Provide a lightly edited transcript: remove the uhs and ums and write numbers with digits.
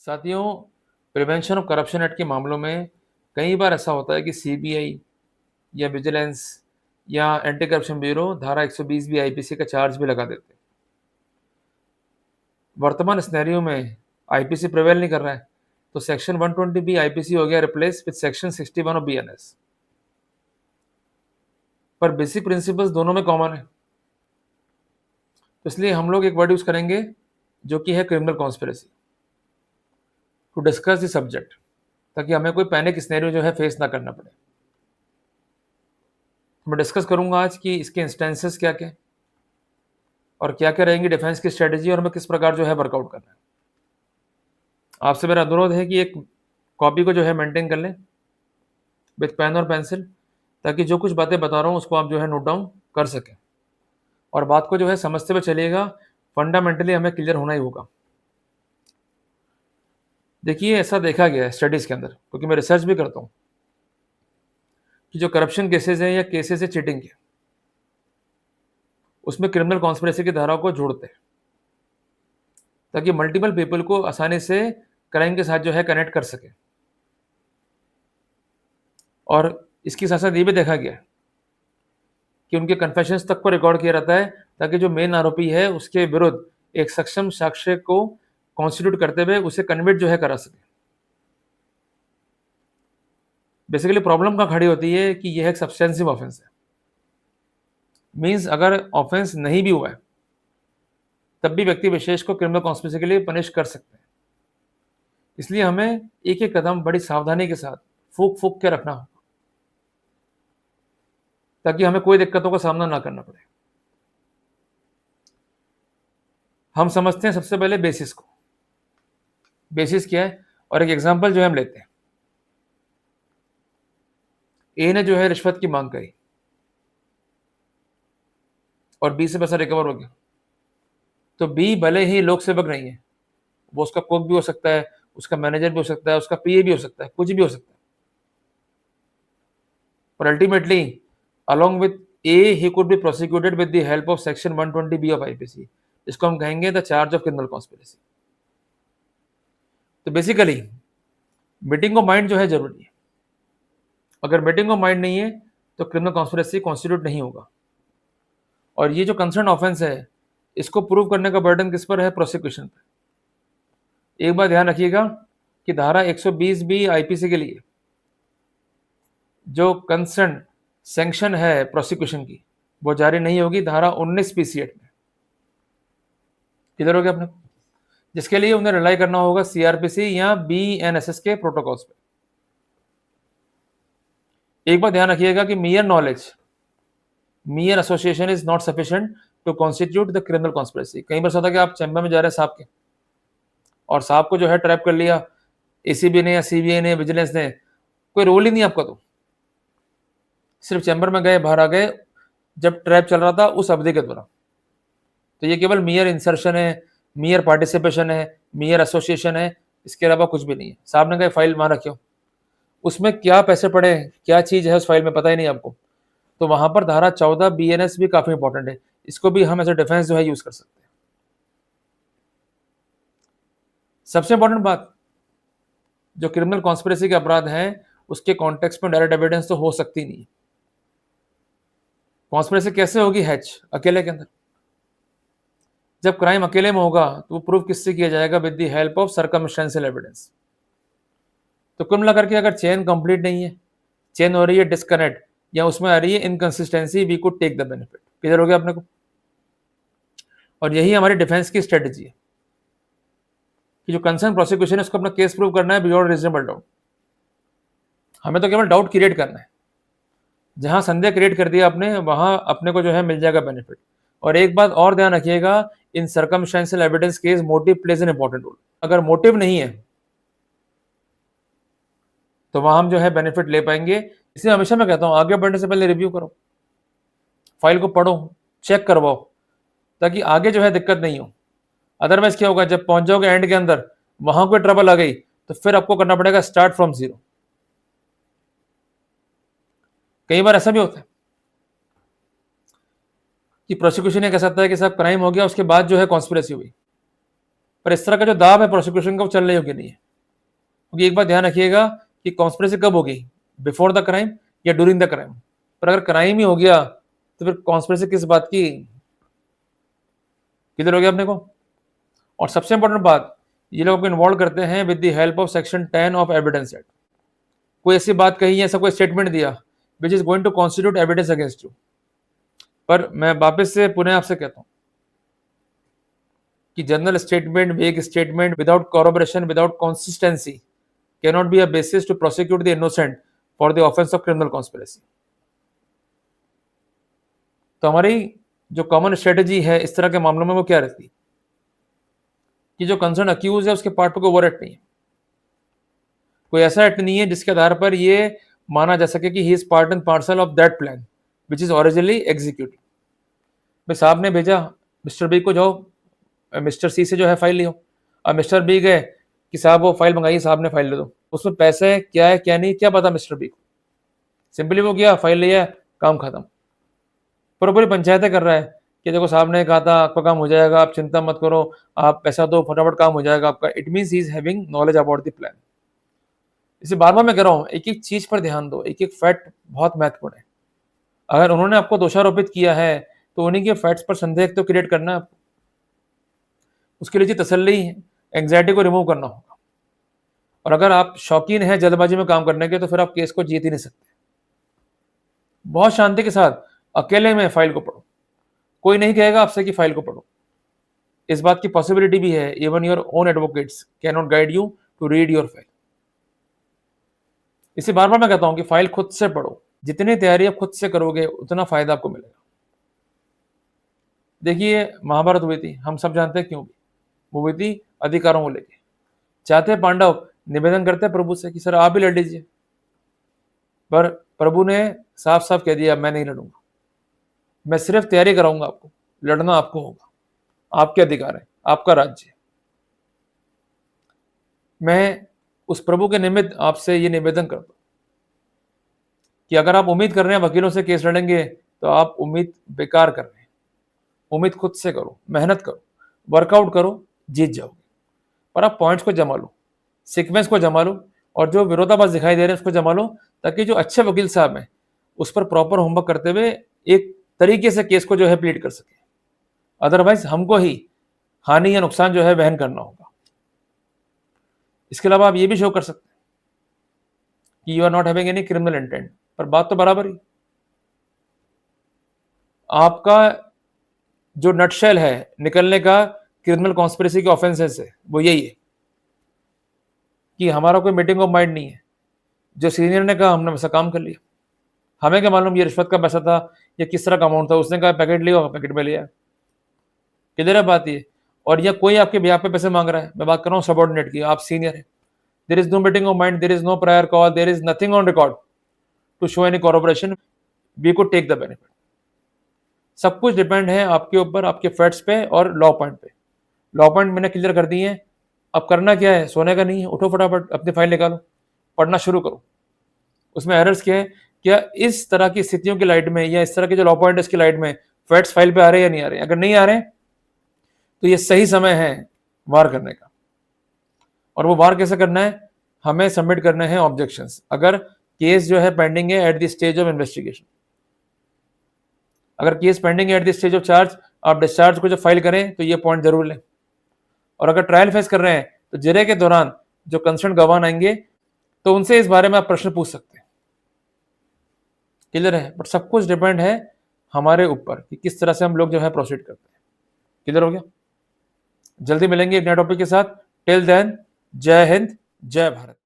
साथियों, prevention of corruption act के मामलों में कई बार ऐसा होता है कि सीबीआई या विजिलेंस या एंटी करप्शन ब्यूरो धारा 120 बी आईपीसी का चार्ज भी लगा देते हैं। वर्तमान सिनेरियो में आईपीसी प्रिवेल नहीं कर रहा है, तो सेक्शन 120 बी आईपीसी हो गया replace with section 61 of BNS. पर बेसिक प्रिंसिपल्स दोनों में कॉमन है, तो इसलिए हम लोग एक वर्ड यूज करेंगे जो कि है criminal conspiracy to discuss the subject, ताकि हमें कोई पैनिक सिनेरियो जो है फेस ना करना पड़े। मैं डिस्कस करूंगा आज कि इसके इंस्टेंसेस क्या क्या और क्या क्या रहेंगी डिफेंस की स्ट्रेटेजी और हमें किस प्रकार जो है वर्कआउट करना है। आपसे मेरा अनुरोध है कि एक कॉपी को जो है मेंटेन कर लें विथ पेन और पेंसिल, ताकि जो कुछ बातें बता रहा हूँ उसको आप जो है नोट डाउन कर सकें और बात को जो है समझते हुए चलिएगा। फंडामेंटली हमें क्लियर होना ही होगा। देखिए, ऐसा देखा गया है स्टडीज़ के अंदर, क्योंकि मैं रिसर्च भी करता हूँ, कि जो करप्शन केसेस हैं या केसेस है चीटिंग के, उसमें क्रिमिनल कॉन्स्पिरेसी की धाराओं को जोड़ते हैं ताकि मल्टीपल पीपल को आसानी से क्राइम के साथ जो है कनेक्ट कर सके। और इसके साथ साथ ये भी देखा गया कि उनके कन्फेशंस तक को रिकॉर्ड किया रहता है, ताकि जो मेन आरोपी है उसके विरुद्ध एक सक्षम साक्ष्य को कॉन्स्टिट्यूट करते हुए उसे कन्विक्ट जो है करा सके। बेसिकली प्रॉब्लम कहाँ खड़ी होती है कि यह एक सब्सटेंसिव ऑफेंस है। मीन्स अगर ऑफेंस नहीं भी हुआ है तब भी व्यक्ति विशेष को क्रिमिनल कॉन्स्पिरेसी के लिए पनिश कर सकते हैं। इसलिए हमें एक एक कदम बड़ी सावधानी के साथ फूक फूक के रखना होगा, ताकि हमें कोई दिक्कतों का सामना ना करना पड़े। हम समझते हैं सबसे पहले बेसिस को। बेसिस क्या है, और एक एग्जांपल जो है हम लेते हैं। ए ने जो है रिश्वत की मांग करी और बी से पैसा रिकवर हो गया, तो बी भले ही लोक सेवक नहीं है, वो उसका कुक भी हो सकता है, उसका मैनेजर भी हो सकता है, उसका पीए भी हो सकता है, कुछ भी हो सकता है, पर ultimately along with A he could be prosecuted with the help of section 120B of IPC, इसको हम कहेंगे the charge of criminal conspiracy. तो बेसिकली मीटिंग ऑफ माइंड जो है जरूरी है। अगर मीटिंग ऑफ माइंड नहीं है तो क्रिमिनल कॉन्स्पिरेसी कॉन्स्टिट्यूट नहीं होगा। और ये जो कंसर्न ऑफेंस है, इसको प्रूव करने का बर्डन किस पर है? प्रोसिक्यूशन पर। एक बात ध्यान रखिएगा कि धारा 120 बी आईपीसी के लिए जो कंसर्न सैंक्शन है प्रोसिक्यूशन की, वो जारी नहीं होगी धारा 19 पीसी एक्ट में। किधर हो गया अपने, जिसके लिए उन्हें रिलाई करना होगा सीआरपीसी या बीएनएसएस के प्रोटोकॉल्स पे। एक बात ध्यान रखिएगा कि mere knowledge, mere association is not sufficient to constitute the criminal conspiracy. कई बार होता है कि आप चैम्बर में जा रहे हैं साहब के, और साहब को जो है ट्रैप कर लिया एसीबी ने या सीबीआई ने, विजिलेंस ने, कोई रोल ही नहीं आपका, तो सिर्फ चैम्बर में गए, बाहर आ गए जब ट्रैप चल रहा था उस अवधि के दौरान। तो ये केवल मियर इंसर्शन है, मियर पार्टिसिपेशन है, मियर एसोसिएशन है, इसके अलावा कुछ भी नहीं है। साहब ने कहा फाइल वहां रखियो, उसमें क्या पैसे पड़े, क्या चीज है उस फाइल में, पता ही नहीं आपको, तो वहां पर धारा 14 बीएनएस भी काफी इंपॉर्टेंट है। इसको भी हम एज ए डिफेंस जो है यूज कर सकते हैं। सबसे इंपॉर्टेंट बात, जो क्रिमिनल कॉन्स्पिरेसी के अपराध हैं उसके कॉन्टेक्स्ट में डायरेक्ट एविडेंस तो हो सकती नहीं। कॉन्स्पिरेसी कैसे होगी? हैच अकेले के अंदर। जब क्राइम अकेले में होगा तो वो प्रूव किससे किया जाएगा? With the help of circumstantial evidence. तो कुल मिलाकर के अगर चेन कंप्लीट नहीं है, चेन हो रही है डिस्कनेक्ट या उसमें आ रही है inconsistency, we could take the benefit. Clear हो गया अपने को? और यही हमारी डिफेंस की स्ट्रेटेजी है कि जो कंसर्न प्रोसिक्यूशन है उसको अपना केस प्रूव करना है बियॉन्ड रीजनेबल डाउट। हमें तो केवल डाउट क्रिएट करना है। जहां संदेह क्रिएट कर दिया आपने, वहां अपने को जो है मिल जाएगा बेनिफिट। और एक बात और ध्यान रखिएगा, in circumstantial evidence case motive plays an important role. अगर मोटिव नहीं है तो वहां हम जो है बेनिफिट ले पाएंगे। इसलिए हमेशा मैं कहता हूं आगे बढ़ने से पहले रिव्यू करो, फाइल को पढ़ो, चेक करवाओ, ताकि आगे जो है दिक्कत नहीं हो। अदरवाइज क्या होगा, जब पहुंच जाओगे एंड के अंदर, वहां कोई ट्रबल आ गई तो फिर आपको करना पड़ेगा स्टार्ट फ्रॉम जीरो। कई बार ऐसा भी होता है कि प्रोसिक्यूशन ये कह सकता है कि साहब क्राइम हो गया, उसके बाद जो है कॉन्स्पिरेसी हुई, पर इस तरह का जो दाव है प्रोसिक्यूशन का वो चलने योग्य नहीं है, क्योंकि एक बात ध्यान रखिएगा कि कॉन्स्पिरेसी कब होगी, बिफोर द क्राइम या ड्यूरिंग द क्राइम। पर अगर क्राइम ही हो गया तो फिर कॉन्स्पिरेसी किस बात की, किधर हो गया अपने को। और सबसे इंपॉर्टेंट बात, ये लोग इन्वॉल्व करते हैं with the help of section 10 of evidence act. कोई ऐसी बात कही है, ऐसा कोई स्टेटमेंट दिया which is going to constitute evidence against you. पर मैं वापस से पुनः आपसे कहता हूं कि general statement, vague statement without corroboration, without consistency cannot be a basis to prosecute the innocent for the offence of criminal conspiracy. तो हमारी जो कॉमन स्ट्रेटेजी है इस तरह के मामलों में वो क्या रहती है कि जो कंसर्न अक्यूज है उसके पार्ट पर कोई ओवर एक्ट नहीं है, कोई ऐसा एक्ट नहीं है जिसके आधार पर ये माना जा सके कि he is part and parcel of that plan which is originally executed. भाई साहब ने भेजा मिस्टर बी को, जाओ मिस्टर सी से जो है फाइल लियो। अब मिस्टर बी गए कि साहब वो फाइल मंगाई, साहब ने फाइल दे दो, उसमें पैसे क्या है क्या नहीं क्या पता मिस्टर बी को, सिंपली वो गया फाइल लिया, काम खत्म। पर पूरी पंचायतें कर रहा है कि देखो साहब ने कहा था आपका काम हो जाएगा, आप चिंता मत करो, आप पैसा दो फटाफट काम हो जाएगा आपका। It means he is having knowledge about the plan. इसे बार बार मैं कह रहा हूँ, एक एक चीज पर ध्यान दो, एक एक फैक्ट बहुत महत्वपूर्ण है। अगर उन्होंने आपको दोषारोपित किया है तो उन्हीं के फैक्ट्स पर संदेह तो क्रिएट करना है आपको, उसके लिए तसल्ली, एंग्जाइटी को रिमूव करना होगा। और अगर आप शौकीन हैं जल्दबाजी में काम करने के तो फिर आप केस को जीत ही नहीं सकते। बहुत शांति के साथ अकेले में फाइल को पढ़ो, कोई नहीं कहेगा आपसे कि फाइल को पढ़ो। इस बात की पॉसिबिलिटी भी है, even your own advocates can not guide you to read your file. इसे बार बार मैं कहता हूं कि फाइल खुद से पढ़ो, जितनी तैयारी आप खुद से करोगे उतना फायदा आपको मिलेगा। देखिए महाभारत हुई थी, हम सब जानते हैं क्यों वो हुई थी, अधिकारों को लेके। चाहते पांडव निवेदन करते प्रभु से कि सर आप भी लड़ लीजिए, पर प्रभु ने साफ साफ कह दिया मैं नहीं लड़ूंगा, मैं सिर्फ तैयारी कराऊंगा आपको, लड़ना आपको होगा, आपके अधिकार है, आपका राज्य है। मैं उस प्रभु के निमित्त आपसे ये निवेदन करता हूं कि अगर आप उम्मीद कर रहे हैं वकीलों से केस लड़ेंगे तो आप उम्मीद बेकार कर रहे हैं। उम्मीद खुद से करो, मेहनत करो, वर्कआउट करो, जीत जाओगे। पर आप पॉइंट्स को जमा लो, सीक्वेंस को जमा लो, और जो विरोधाभास दिखाई दे रहे हैं उसको जमा लो, ताकि जो अच्छे वकील साहब हैं उस पर प्रॉपर होमवर्क करते हुए एक तरीके से केस को जो है प्लीड कर सके। अदरवाइज हमको ही हानि या नुकसान जो है वहन करना होगा। इसके अलावा आप ये भी शो कर सकते हैं कि you are not having any criminal intent, पर बात तो बराबर ही, आपका जो नटशेल है निकलने का क्रिमिनल कॉन्स्पिरेसी के ऑफेंसेस से वो यही है कि हमारा कोई मीटिंग ऑफ माइंड नहीं है, जो सीनियर ने कहा हमने वैसा काम कर लिया। हमें क्या मालूम ये रिश्वत का पैसा था या किस तरह का अमाउंट था, उसने कहा पैकेट लिया, पैकेट में लिया, किधर है बात ये। और या कोई आपके ब्याह पे पैसे मांग रहा है, मैं बात कर रहा हूँ सबॉर्डिनेट की, आप सीनियर है, there is no meeting of mind, there is no prior call, there is nothing on record to show any corporation, we could take the benefit. सब कुछ डिपेंड है आपके ऊपर, आपके फैक्ट्स पे और लॉ पॉइंट पे। लॉ पॉइंट मैंने क्लियर कर दिए हैं, अब करना क्या है, सोने का नहीं है, उठो फटाफट अपनी फाइल निकालो, पढ़ना शुरू करो। उसमें एरर्स क्या है, क्या इस तरह की स्थितियों की लाइट में या इस तरह के जो लॉ पॉइंट है इसकी लाइट में फैक्ट्स फाइल पे आ रहे हैं या नहीं आ रहे हैं। अगर नहीं आ रहे हैं तो ये सही समय है वार करने का। और वो वार कैसे करना है, हमें सबमिट करने हैं ऑब्जेक्शंस अगर केस जो है पेंडिंग है at the stage of investigation. अगर केस पेंडिंग है at the stage of charge, आप डिस्चार्ज को जब फाइल करें तो ये पॉइंट जरूर लें। और अगर ट्रायल फेस कर रहे हैं तो जिरे के दौरान जो कंसर्न गवाह आएंगे तो उनसे इस बारे में आप प्रश्न पूछ सकते हैं। क्लियर है, बट सब कुछ डिपेंड है हमारे ऊपर कि किस तरह से हम लोग जो है प्रोसीड करते हैं। क्लियर हो गया, जल्दी मिलेंगे एक नए टॉपिक के साथ। टिल देन जय हिंद, जय भारत।